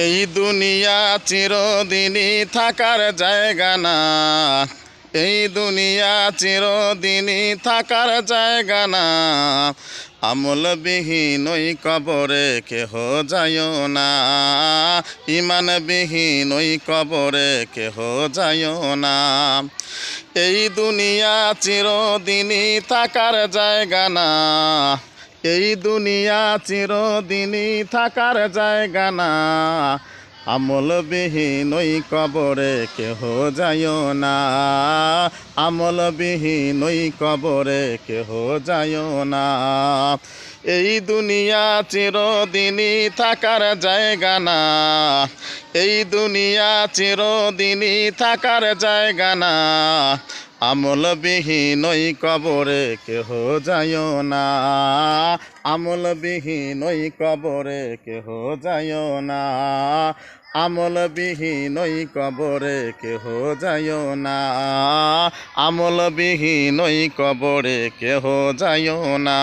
এই দুনিয়া চিরদিনই থাকার জায়গা না, এই দুনিয়া চিরদিনই থাকার জায়গা না। আমলবিহীন ওই কবরে কেহ যায় না, ইমানবিহীন ওই কবরে কেহ যায় না। এই দুনিয়া চিরদিনই থাকার জায়গা না, এই দুনিয়া চিরদিনই থাকার জায়গা না। আমলবিহীন ওই কবরে কেহ যায় না, আমলবিহীন ওই কবরে কেহ যায় না। এই দুনিয়া চিরদিনই থাকার জায়গা না, এই দুনিয়া চিরদিনই থাকার জায়গা না। আমলবিহীন ওই কবরে কেহ যায় না, আমলবিহীন ওই কবরে কেহ যায় না, আমলবিহীন ওই কবরে কেহ যায় না, আমলবিহীন ওই কবরে কেহ যায় না।